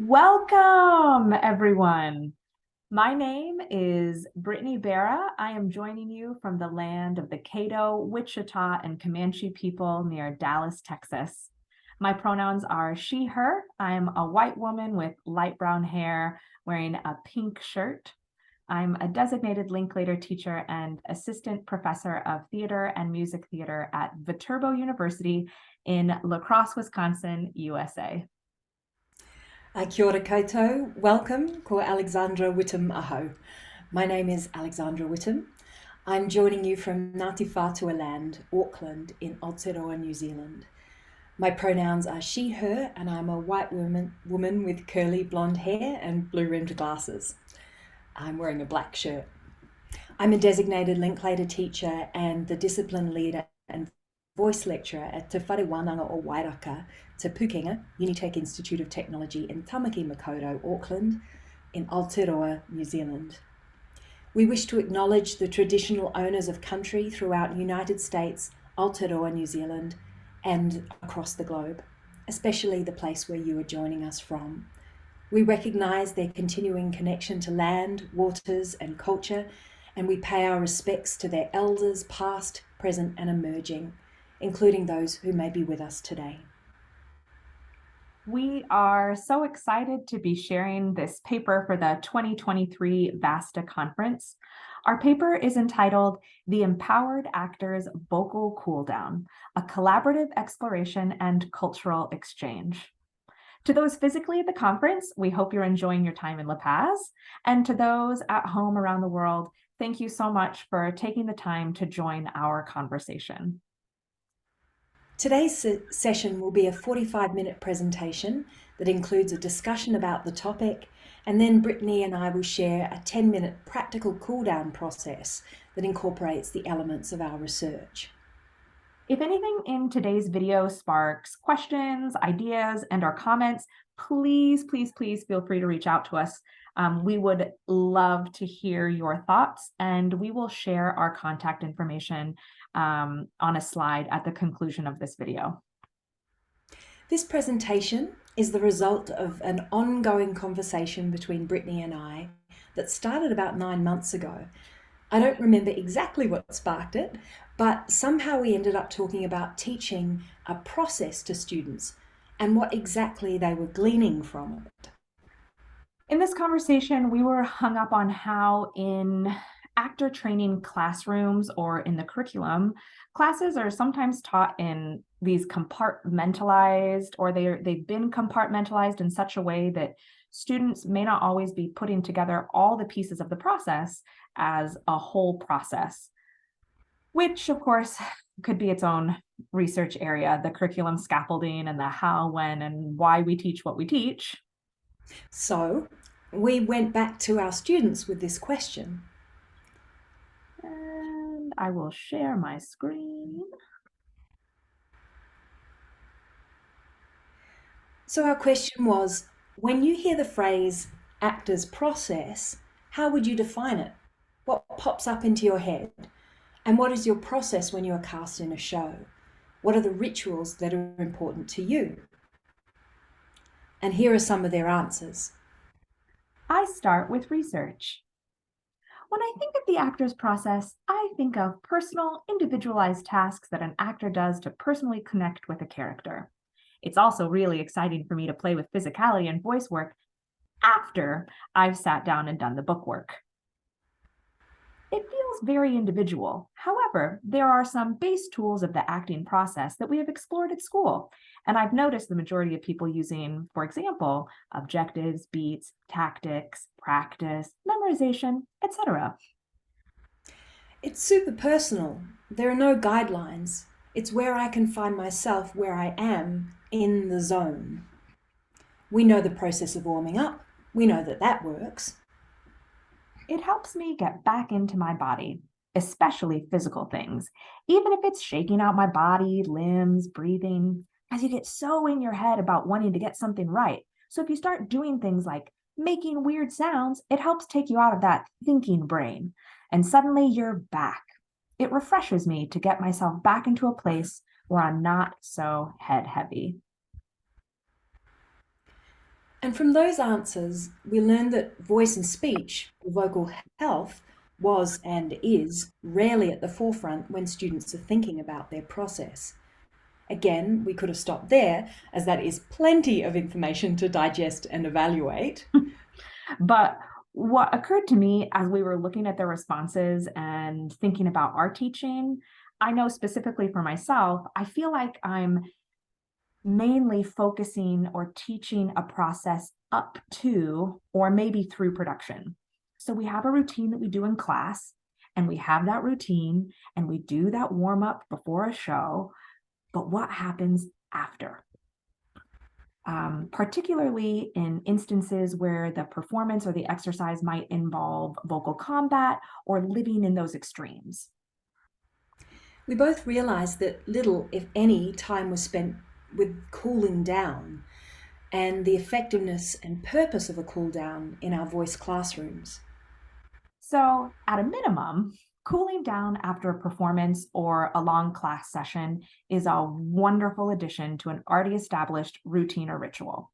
Welcome, everyone. My name is Brittany Bara. I am joining you from the land of the Caddo, Wichita, and Comanche people near Dallas, Texas. My pronouns are she, her. I'm a white woman with light brown hair wearing a pink shirt. I'm a designated Linklater teacher and assistant professor of theater and music theater at Viterbo University in La Crosse, Wisconsin, USA. Kia ora koutou. Welcome, ko ALEXANDRA WHITHAM aho. My name is ALEXANDRA WHITHAM. I'm joining you from Ngāti Whātua land, Auckland, in Aotearoa, New Zealand. My pronouns are she, her, and I'm a white woman with curly blonde hair and blue-rimmed glasses. I'm wearing a black shirt. I'm a designated Linklater teacher and the discipline leader and voice lecturer at Te Whare Wānanga o Wairaka, Te Pukenga, Unitec Institute of Technology in Tamaki Makaurau, Auckland, in Aotearoa, New Zealand. We wish to acknowledge the traditional owners of country throughout the United States, Aotearoa, New Zealand, and across the globe, especially the place where you are joining us from. We recognise their continuing connection to land, waters, and culture, and we pay our respects to their elders, past, present, and emerging, including those who may be with us today. We are so excited to be sharing this paper for the 2023 VASTA conference. Our paper is entitled The Empowered Actors Vocal Cooldown, a collaborative exploration and cultural exchange. To those physically at the conference, we hope you're enjoying your time in La Paz. And to those at home around the world, thank you so much for taking the time to join our conversation. Today's session will be a 45-minute presentation that includes a discussion about the topic, and then Brittany and I will share a 10-minute practical cool-down process that incorporates the elements of our research. If anything in today's video sparks questions, ideas, and/or comments, please feel free to reach out to us. We would love to hear your thoughts, and we will share our contact information on a slide at the conclusion of this video. This presentation is the result of an ongoing conversation between Brittany and I that started about 9 months ago. I don't remember exactly what sparked it, but somehow we ended up talking about teaching a process to students and what exactly they were gleaning from it. In this conversation, we were hung up on how in actor training classrooms or in the curriculum, classes are sometimes taught in these compartmentalized, or they've been compartmentalized in such a way that students may not always be putting together all the pieces of the process as a whole process, which of course could be its own research area, the curriculum scaffolding and the how, when, and why we teach what we teach. So we went back to our students with this question. And I will share my screen. So our question was, when you hear the phrase actor's process, how would you define it? What pops up into your head? And what is your process when you are cast in a show? What are the rituals that are important to you? And here are some of their answers. I start with research. When I think of the actor's process, I think of personal, individualized tasks that an actor does to personally connect with a character. It's also really exciting for me to play with physicality and voice work after I've sat down and done the book work. It feels very individual. However, there are some base tools of the acting process that we have explored at school, and I've noticed the majority of people using, for example, objectives, beats, tactics, practice, memorization, etc. It's super personal. There are no guidelines. It's where I can find myself where I am in the zone. We know the process of warming up. We know that that works. It helps me get back into my body, especially physical things, even if it's shaking out my body, limbs, breathing, as you get so in your head about wanting to get something right. So if you start doing things like making weird sounds, it helps take you out of that thinking brain, and suddenly you're back. It refreshes me to get myself back into a place where I'm not so head heavy. And from those answers, we learned that voice and speech, or vocal health, was and is rarely at the forefront when students are thinking about their process. Again, we could have stopped there, as that is plenty of information to digest and evaluate. But what occurred to me as we were looking at the responses and thinking about our teaching, I know specifically for myself, I feel like I'm mainly focusing or teaching a process up to or maybe through production. So we have a routine that we do in class, and we have that routine and we do that warm up before a show. But what happens after? Particularly in instances where the performance or the exercise might involve vocal combat or living in those extremes. We both realised that little, if any, time was spent with cooling down and the effectiveness and purpose of a cool down in our voice classrooms. So, at a minimum, cooling down after a performance or a long class session is a wonderful addition to an already established routine or ritual.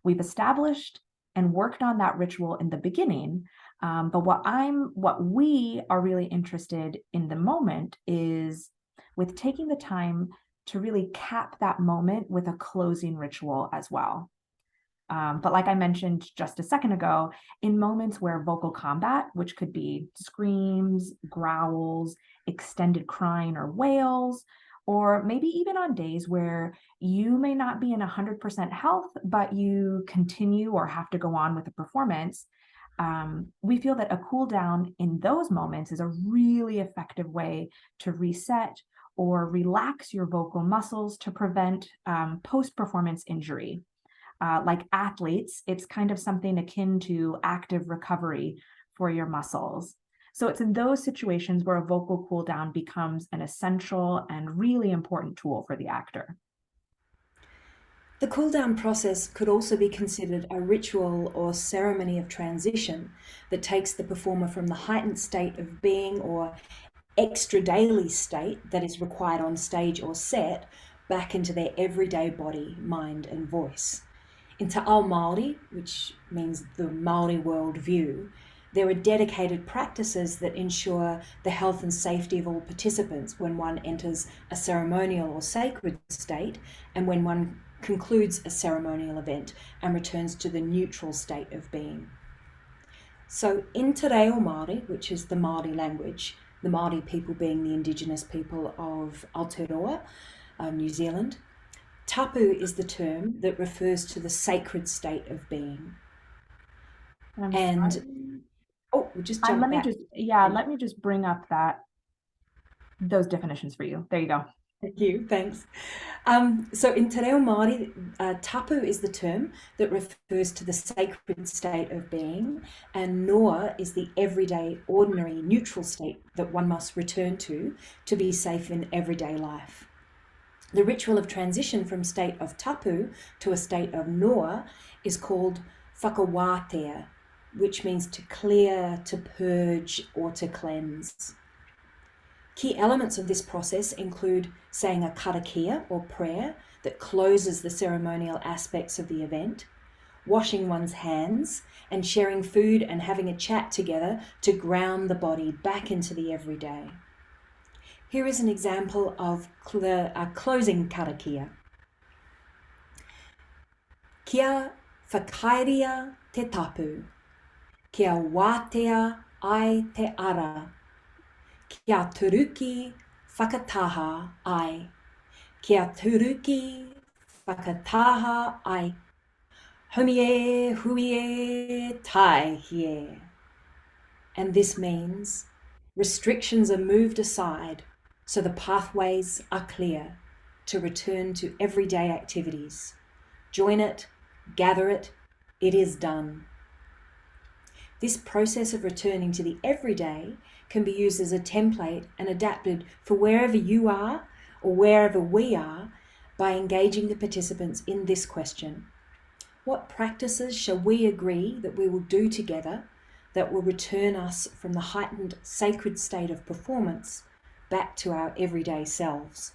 We've established and worked on that ritual in the beginning, but what we are really interested in the moment is with taking the time to really cap that moment with a closing ritual as well. But like I mentioned just a second ago, in moments where vocal combat, which could be screams, growls, extended crying or wails, or maybe even on days where you may not be in 100% health, but you continue or have to go on with the performance, we feel that a cool down in those moments is a really effective way to reset or relax your vocal muscles to prevent post-performance injury. Like athletes, it's kind of something akin to active recovery for your muscles. So it's in those situations where a vocal cool down becomes an essential and really important tool for the actor. The cool down process could also be considered a ritual or ceremony of transition that takes the performer from the heightened state of being or extra daily state that is required on stage or set back into their everyday body, mind, and voice. In Te Ao Māori, which means the Māori world view, there are dedicated practices that ensure the health and safety of all participants when one enters a ceremonial or sacred state and when one concludes a ceremonial event and returns to the neutral state of being. So in Te Reo Māori, which is the Māori language, the Māori people being the indigenous people of Aotearoa, New Zealand, tapu is the term that refers to the sacred state of being. We'll just jump back. Let me just bring up those definitions for you. There you go. Thank you, thanks. So in Te Reo Māori, tapu is the term that refers to the sacred state of being, and noa is the everyday, ordinary, neutral state that one must return to be safe in everyday life. The ritual of transition from state of tapu to a state of noa is called whakawātea, which means to clear, to purge, or to cleanse. Key elements of this process include saying a karakia or prayer that closes the ceremonial aspects of the event, washing one's hands, and sharing food and having a chat together to ground the body back into the everyday. Here is an example of a closing karakia. Kia whakairia te tapu, kia wātea ai te ara, kia turuki whakataha ai, kia turuki whakataha ai, homie huie tai hie. And this means restrictions are moved aside so the pathways are clear to return to everyday activities. Join it, gather it, it is done. This process of returning to the everyday can be used as a template and adapted for wherever you are or wherever we are by engaging the participants in this question. What practices shall we agree that we will do together that will return us from the heightened sacred state of performance back to our everyday selves?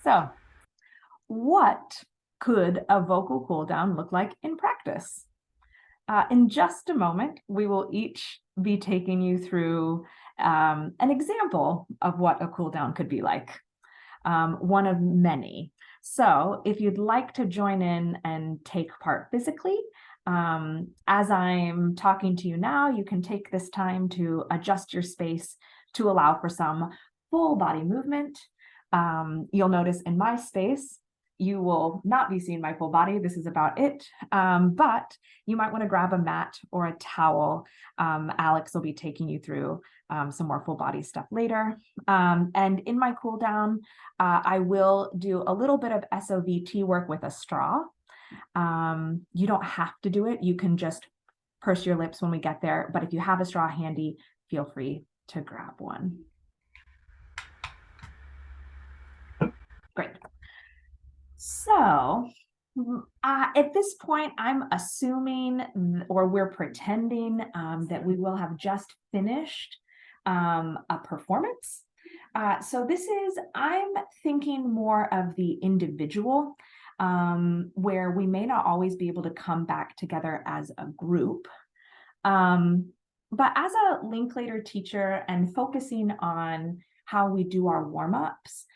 So, what could a vocal cool down look like in practice? In just a moment, we will each be taking you through an example of what a cool down could be like, one of many. So if you'd like to join in and take part physically, as I'm talking to you now, you can take this time to adjust your space to allow for some full body movement. You'll notice in my space, you will not be seeing my full body. This is about it. But you might want to grab a mat or a towel. Alex will be taking you through some more full body stuff later. And in my cool down, I will do a little bit of SOVT work with a straw. You don't have to do it. You can just purse your lips when we get there. But if you have a straw handy, feel free to grab one. Great. So at this point, I'm assuming, or we're pretending that we will have just finished a performance. So I'm thinking more of the individual, where we may not always be able to come back together as a group. But as a Linklater teacher and focusing on how we do our warm-ups,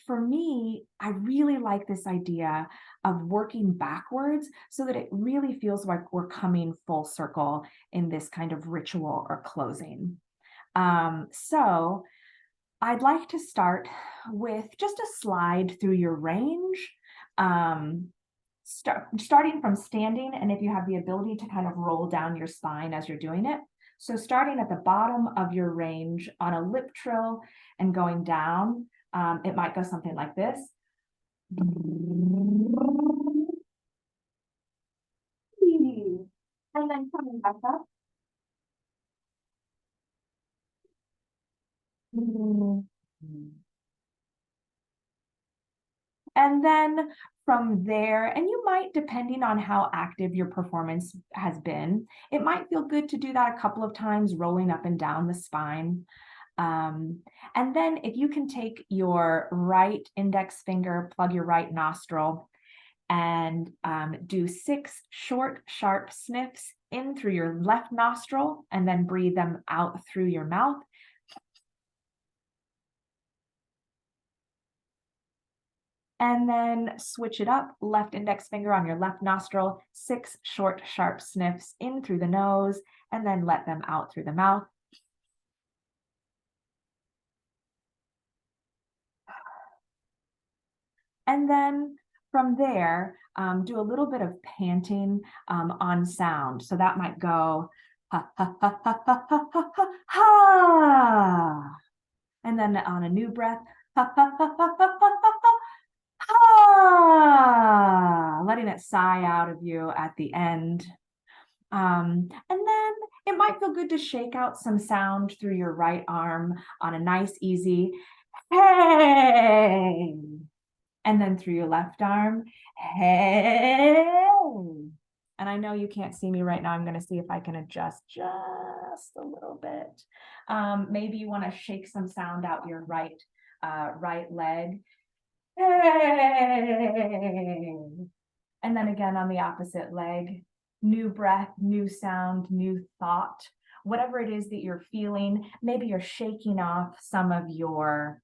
for me, I really like this idea of working backwards so that it really feels like we're coming full circle in this kind of ritual or closing. So I'd like to start with just a slide through your range, starting from standing, and if you have the ability to kind of roll down your spine as you're doing it. So starting at the bottom of your range on a lip trill and going down, it might go something like this. And then coming back up. And then from there, and you might, depending on how active your performance has been, it might feel good to do that a couple of times, rolling up and down the spine. And then if you can take your right index finger, plug your right nostril, and do 6 short, sharp sniffs in through your left nostril, and then breathe them out through your mouth. And then switch it up, left index finger on your left nostril, 6 short, sharp sniffs in through the nose, and then let them out through the mouth. And then from there, do a little bit of panting on sound. So that might go ha, ha, ha, ha, ha, ha, ha, ha, ha. And then on a new breath, ha, ha, ha, ha, ha, ha, ha, ha. Letting it sigh out of you at the end. And then it might feel good to shake out some sound through your right arm on a nice, easy hey. And then through your left arm, hey. And I know you can't see me right now. I'm going to see if I can adjust just a little bit. Maybe you want to shake some sound out your right leg. Hey. And then again on the opposite leg, new breath, new sound, new thought. Whatever it is that you're feeling, maybe you're shaking off some of your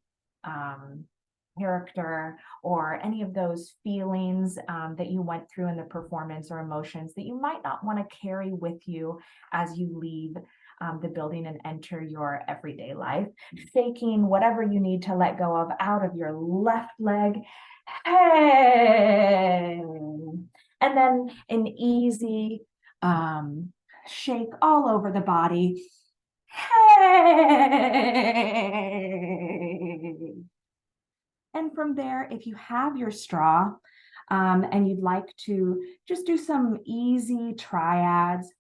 character or any of those feelings that you went through in the performance or emotions that you might not want to carry with you as you leave the building and enter your everyday life. Shaking whatever you need to let go of out of your left leg. Hey! And then an easy shake all over the body. Hey! And from there, if you have your straw and you'd like to just do some easy triads.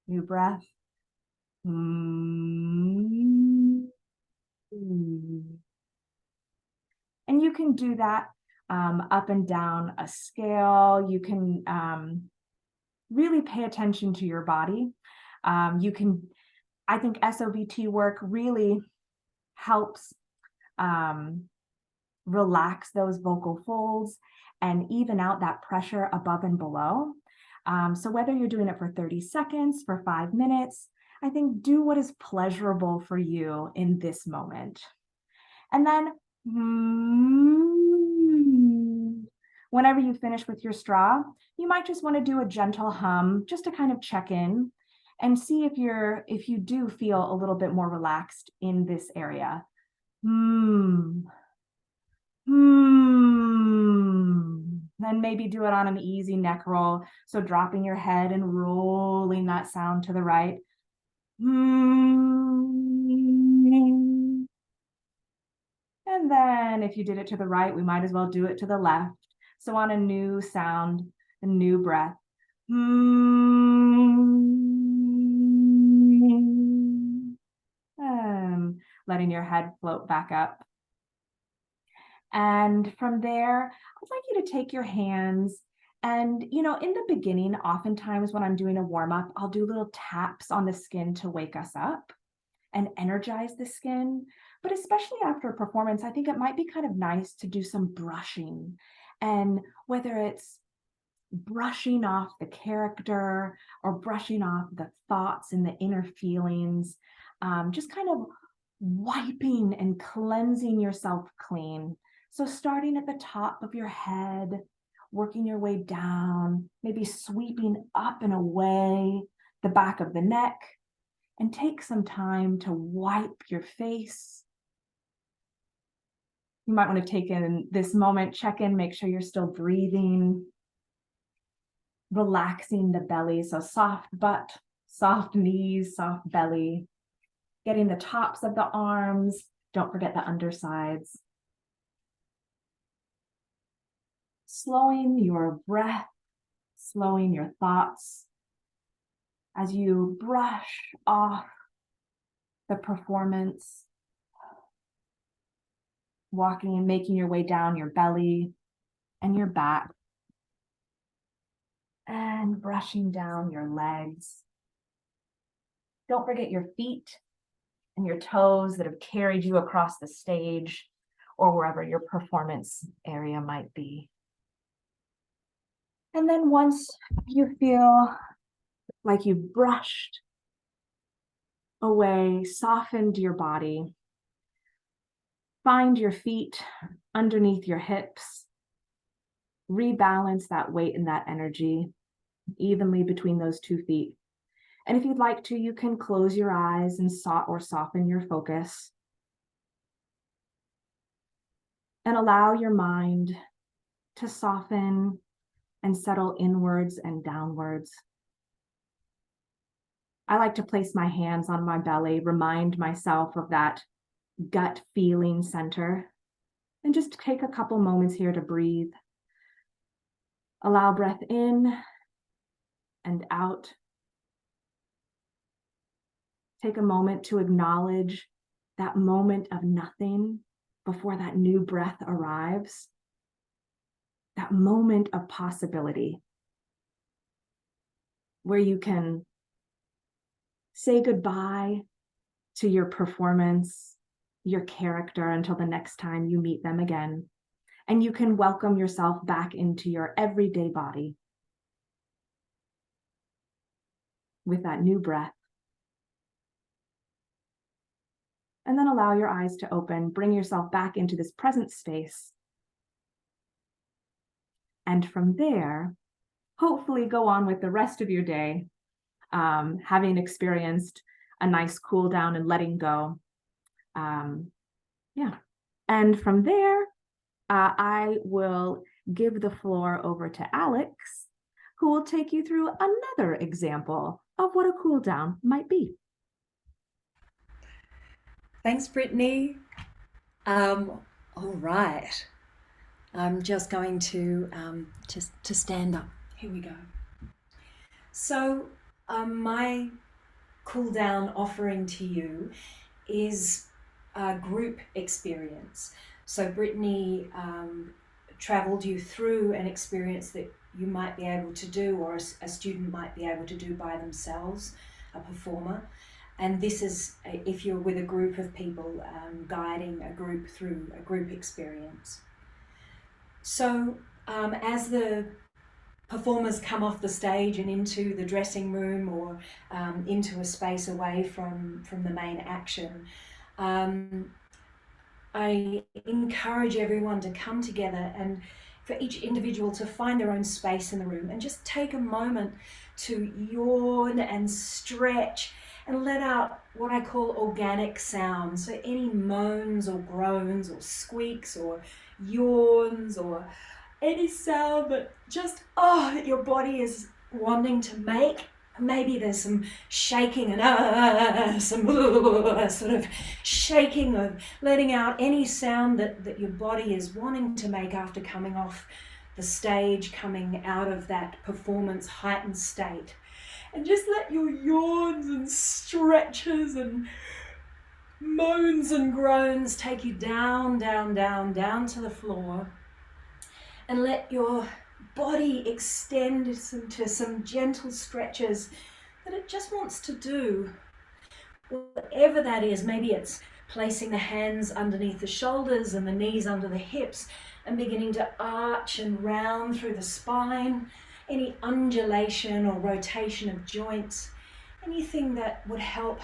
New breath. And you can do that up and down a scale. You can really pay attention to your body. I think SOVT work really helps relax those vocal folds and even out that pressure above and below. So whether you're doing it for 30 seconds, for 5 minutes, I think do what is pleasurable for you in this moment. And then whenever you finish with your straw, you might just want to do a gentle hum just to kind of check in and see if you do feel a little bit more relaxed in this area. Then maybe do it on an easy neck roll. So dropping your head and rolling that sound to the right. And then if you did it to the right, we might as well do it to the left. So on a new sound, a new breath. And letting your head float back up. And from there, I'd like you to take your hands and, in the beginning, oftentimes when I'm doing a warm up, I'll do little taps on the skin to wake us up and energize the skin. But especially after a performance, I think it might be kind of nice to do some brushing. And whether it's brushing off the character or brushing off the thoughts and the inner feelings, just kind of wiping and cleansing yourself clean. So starting at the top of your head, working your way down, maybe sweeping up and away the back of the neck, and take some time to wipe your face. You might want to take in this moment, check in, make sure you're still breathing, relaxing the belly. So soft butt, soft knees, soft belly, getting the tops of the arms. Don't forget the undersides. Slowing your breath, slowing your thoughts as you brush off the performance, walking and making your way down your belly and your back, and brushing down your legs. Don't forget your feet and your toes that have carried you across the stage or wherever your performance area might be. And then once you feel like you've brushed away, softened your body, find your feet underneath your hips, rebalance that weight and that energy evenly between those 2 feet. And if you'd like to, you can close your eyes and soften your focus and allow your mind to soften and settle inwards and downwards. I like to place my hands on my belly, remind myself of that gut feeling center, and just take a couple moments here to breathe. Allow breath in and out. Take a moment to acknowledge that moment of nothing before that new breath arrives. That moment of possibility where you can say goodbye to your performance, your character until the next time you meet them again. And you can welcome yourself back into your everyday body with that new breath. And then allow your eyes to open, bring yourself back into this present space. And from there, hopefully go on with the rest of your day, having experienced a nice cool down and letting go. And from there, I will give the floor over to Alex, who will take you through another example of what a cool down might be. Thanks, Brittany. All right. I'm just going to stand up. Here we go. So my cool down offering to you is a group experience. So Brittany traveled you through an experience that you might be able to do, or a student might be able to do by themselves, a performer. And this is if you're with a group of people, guiding a group through a group experience. So as the performers come off the stage and into the dressing room, or into a space away from the main action, I encourage everyone to come together and for each individual to find their own space in the room and just take a moment to yawn and stretch and let out what I call organic sounds. So any moans or groans or squeaks or yawns or any sound that just, that your body is wanting to make. Maybe there's some shaking and some sort of shaking of letting out any sound that your body is wanting to make after coming off the stage, coming out of that performance heightened state. And just let your yawns and stretches and moans and groans take you down, down, down, down to the floor. And let your body extend into some gentle stretches that it just wants to do. Whatever that is, maybe it's placing the hands underneath the shoulders and the knees under the hips and beginning to arch and round through the spine, any undulation or rotation of joints, anything that would help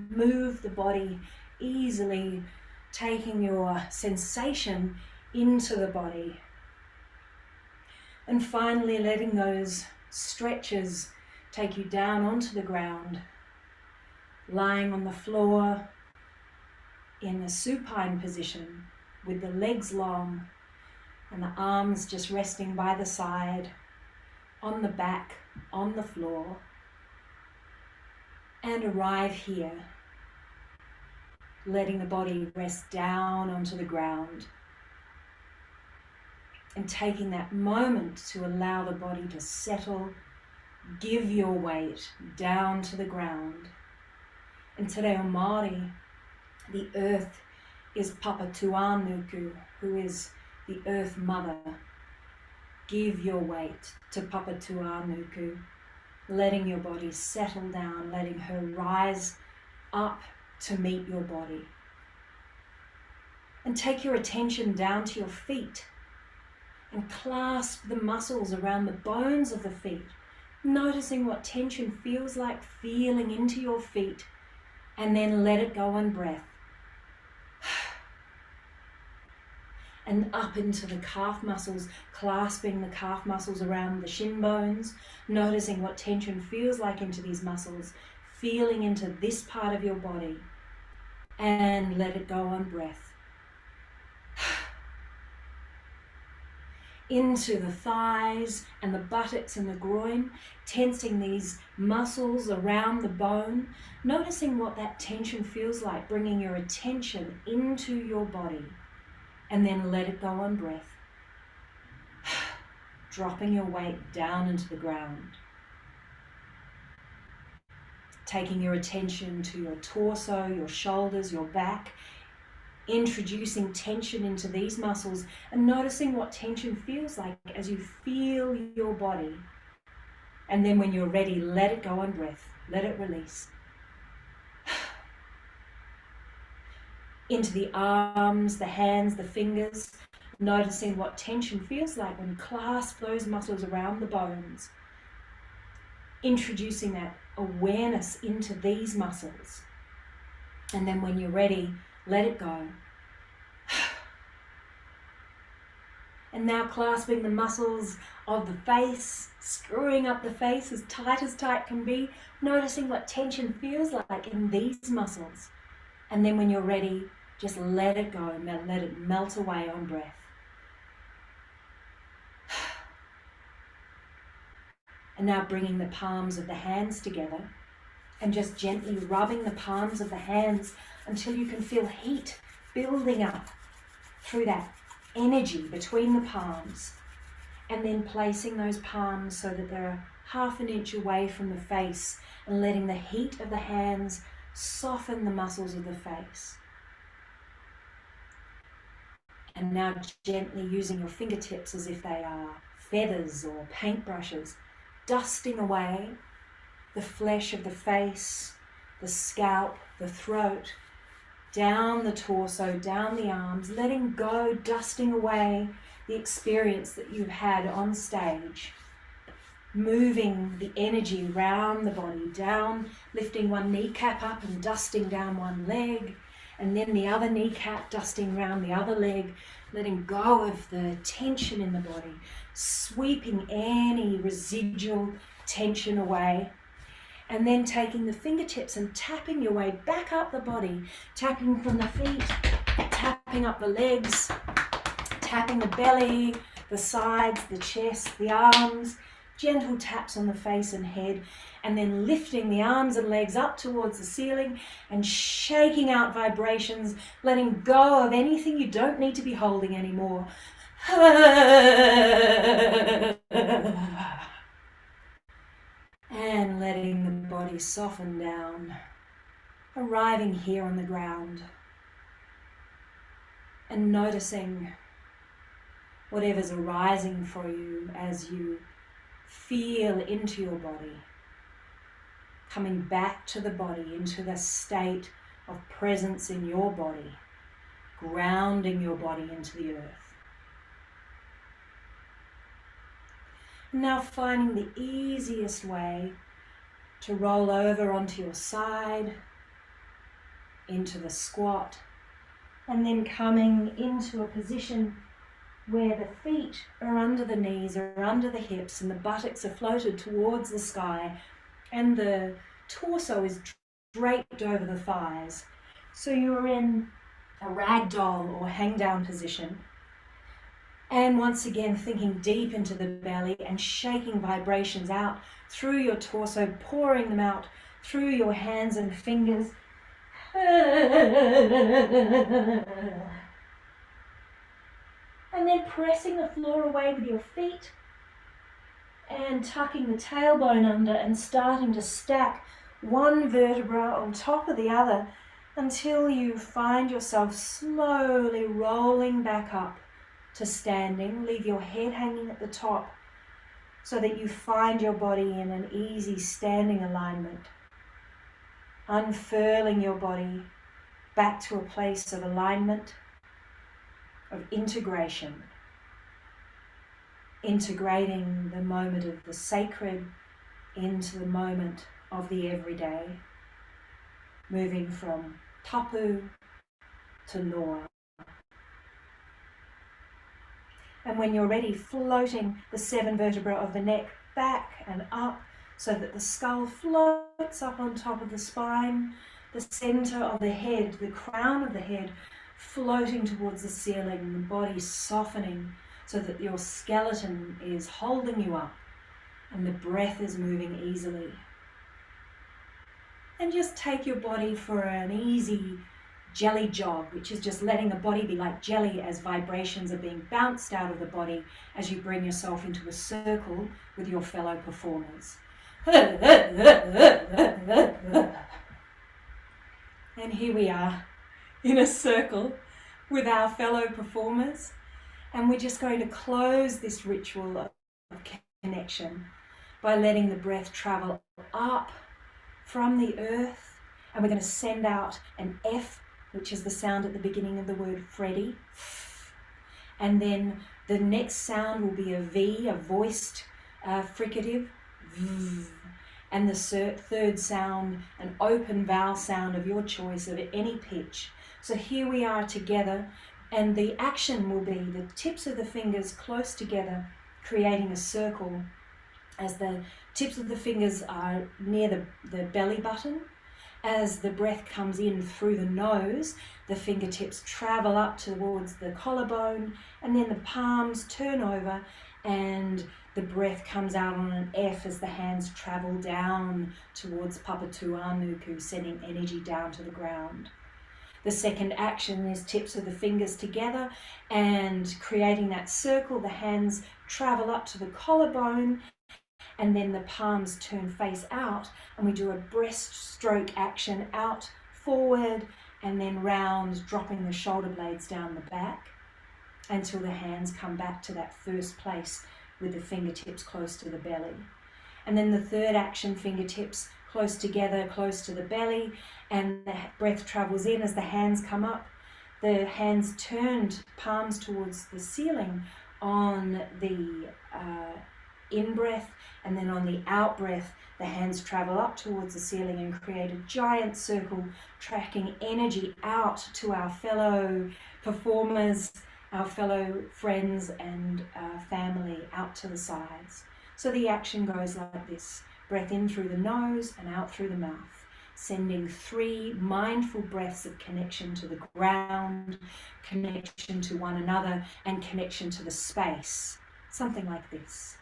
move the body easily, taking your sensation into the body. And finally, letting those stretches take you down onto the ground, lying on the floor in a supine position with the legs long and the arms just resting by the side, on the back, on the floor, and arrive here, letting the body rest down onto the ground. And taking that moment to allow the body to settle, give your weight down to the ground. And Te Reo Māori, the earth is Papa Tuanuku, who is the earth mother. Give your weight to Papa Tuanuku, letting your body settle down, letting her rise up to meet your body. And take your attention down to your feet and clasp the muscles around the bones of the feet, noticing what tension feels like, feeling into your feet, and then let it go on breath. And up into the calf muscles, clasping the calf muscles around the shin bones, noticing what tension feels like into these muscles, feeling into this part of your body, and let it go on breath. Into the thighs and the buttocks and the groin, tensing these muscles around the bone, noticing what that tension feels like, bringing your attention into your body, and then let it go on breath. Dropping your weight down into the ground. Taking your attention to your torso, your shoulders, your back, introducing tension into these muscles and noticing what tension feels like as you feel your body. And then when you're ready, let it go on breath. Let it release. Into the arms, the hands, the fingers, noticing what tension feels like when you clasp those muscles around the bones. Introducing that awareness into these muscles. And then when you're ready, let it go. And now clasping the muscles of the face, screwing up the face as tight can be, noticing what tension feels like in these muscles. And then when you're ready, just let it go, let it melt away on breath. And now bringing the palms of the hands together and just gently rubbing the palms of the hands until you can feel heat building up through that energy between the palms, and then placing those palms so that they're 1/2 inch away from the face and letting the heat of the hands soften the muscles of the face. And now gently using your fingertips as if they are feathers or paintbrushes, dusting away the flesh of the face, the scalp, the throat, down the torso, down the arms, letting go, dusting away the experience that you've had on stage, moving the energy round the body, down, lifting one kneecap up and dusting down one leg, and then the other kneecap, dusting round the other leg, letting go of the tension in the body, sweeping any residual tension away, and then taking the fingertips and tapping your way back up the body, tapping from the feet, tapping up the legs, tapping the belly, the sides, the chest, the arms, gentle taps on the face and head, and then lifting the arms and legs up towards the ceiling and shaking out vibrations, letting go of anything you don't need to be holding anymore. And letting the body soften down, arriving here on the ground and noticing whatever's arising for you as you feel into your body, coming back to the body, into the state of presence in your body, grounding your body into the earth. Now finding the easiest way to roll over onto your side, into the squat, and then coming into a position where the feet are under the knees or under the hips and the buttocks are floated towards the sky and the torso is draped over the thighs. So you're in a ragdoll or hang down position. And once again, thinking deep into the belly and shaking vibrations out through your torso, pouring them out through your hands and fingers. And then pressing the floor away with your feet and tucking the tailbone under and starting to stack one vertebra on top of the other until you find yourself slowly rolling back up to standing. Leave your head hanging at the top so that you find your body in an easy standing alignment. Unfurling your body back to a place of alignment, of integration. Integrating the moment of the sacred into the moment of the everyday. Moving from tapu to noa. And when you're ready, floating the 7 vertebrae of the neck back and up so that the skull floats up on top of the spine, the center of the head, the crown of the head, floating towards the ceiling, the body softening so that your skeleton is holding you up and the breath is moving easily. And just take your body for an easy jelly jog, which is just letting the body be like jelly as vibrations are being bounced out of the body as you bring yourself into a circle with your fellow performers. And here we are in a circle with our fellow performers, and we're just going to close this ritual of connection by letting the breath travel up from the earth, and we're going to send out an F, which is the sound at the beginning of the word Freddy. And then the next sound will be a V, a voiced fricative. And the third sound, an open vowel sound of your choice of any pitch. So here we are together, and the action will be the tips of the fingers close together, creating a circle as the tips of the fingers are near the belly button. As the breath comes in through the nose, the fingertips travel up towards the collarbone, and then the palms turn over and the breath comes out on an F as the hands travel down towards Papatuanuku, sending energy down to the ground. The second action is tips of the fingers together and creating that circle. The hands travel up to the collarbone, and then the palms turn face out, and we do a breaststroke action out, forward, and then round, dropping the shoulder blades down the back until the hands come back to that first place with the fingertips close to the belly. And then the third action, fingertips close together, close to the belly, and the breath travels in as the hands come up. The hands turned, palms towards the ceiling on the in-breath, and then on the out-breath, the hands travel up towards the ceiling and create a giant circle, tracking energy out to our fellow performers, our fellow friends and family out to the sides. So the action goes like this: breath in through the nose and out through the mouth, sending 3 mindful breaths of connection to the ground, connection to one another, and connection to the space. Something like this.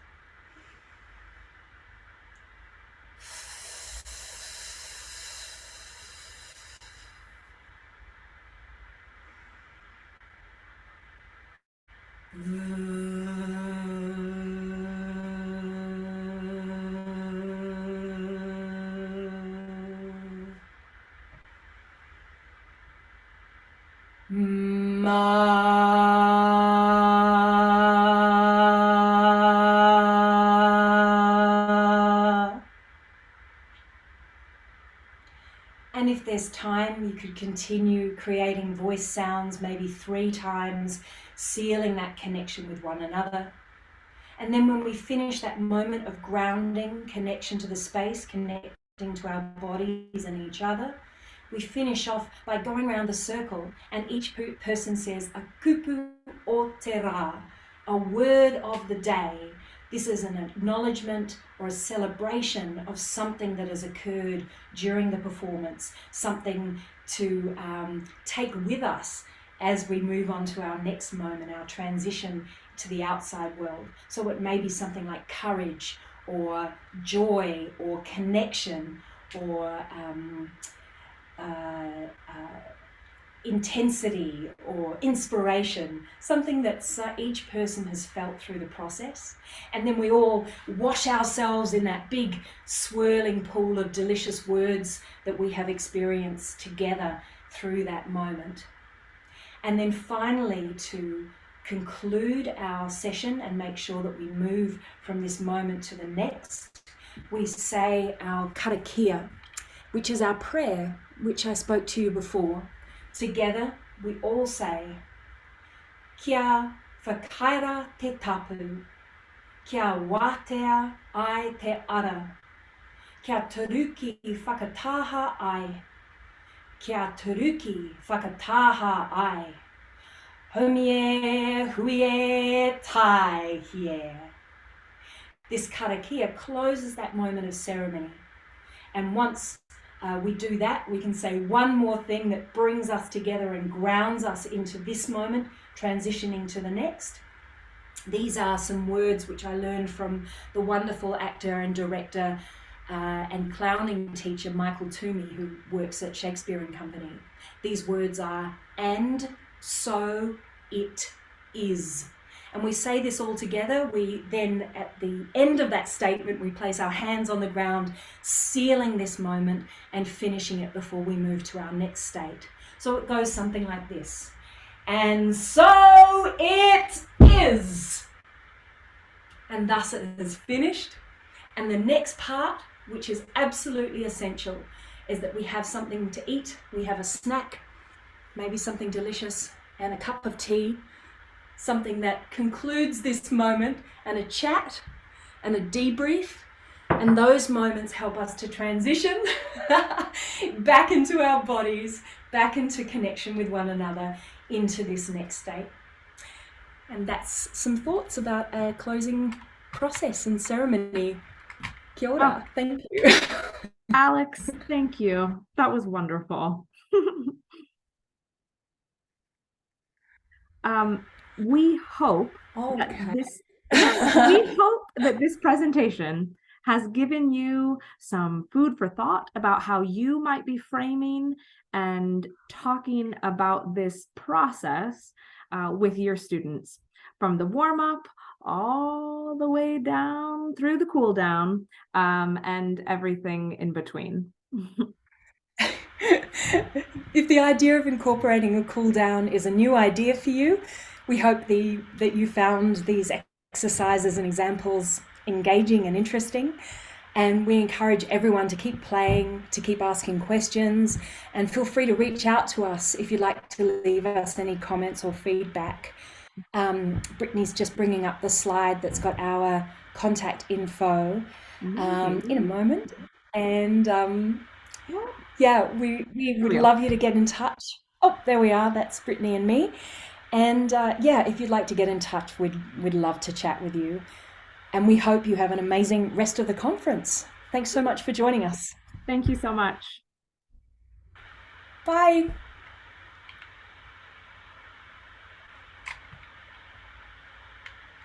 And if there's time, you could continue creating voice sounds, maybe 3 times, sealing that connection with one another. And then when we finish that moment of grounding, connection to the space, connecting to our bodies and each other, we finish off by going around the circle, and each person says a kupu o te rā, a word of the day. This is an acknowledgement or a celebration of something that has occurred during the performance, something to take with us as we move on to our next moment, our transition to the outside world. So it may be something like courage or joy or connection or intensity or inspiration, something that each person has felt through the process. And then we all wash ourselves in that big swirling pool of delicious words that we have experienced together through that moment. And then finally, to conclude our session and make sure that we move from this moment to the next, we say our karakia, which is our prayer, which I spoke to you before. Together, we all say, kia whakaira te tapu, kia wātea ai te ara, kia taruki whakataha ai, kia taruki whakataha ai, homie huie tai hie. This karakia closes that moment of ceremony. And once we do that, we can say one more thing that brings us together and grounds us into this moment, transitioning to the next. These are some words which I learned from the wonderful actor and director and clowning teacher Michael Toomey, who works at Shakespeare and Company. These words are, and so it is. And we say this all together. We then, at the end of that statement, we place our hands on the ground, sealing this moment and finishing it before we move to our next state. So it goes something like this. And so it is. And thus it is finished. And the next part, which is absolutely essential, is that we have something to eat. We have a snack, maybe something delicious, and a cup of tea. Something that concludes this moment, and a chat and a debrief, and those moments help us to transition back into our bodies, back into connection with one another, into this next state. And that's some thoughts about a closing process and ceremony. Kia ora, thank you. Alex, thank you. That was wonderful. We hope that this presentation has given you some food for thought about how you might be framing and talking about this process with your students, from the warm-up all the way down through the cool down and everything in between. If the idea of incorporating a cool down is a new idea for you, we hope that you found these exercises and examples engaging and interesting. And we encourage everyone to keep playing, to keep asking questions, and feel free to reach out to us if you'd like to leave us any comments or feedback. Brittany's just bringing up the slide that's got our contact info in a moment. And yeah, we would love you to get in touch. Oh, there we are. That's Brittany and me. And yeah, if you'd like to get in touch, we'd love to chat with you. And we hope you have an amazing rest of the conference. Thanks so much for joining us. Thank you so much. Bye.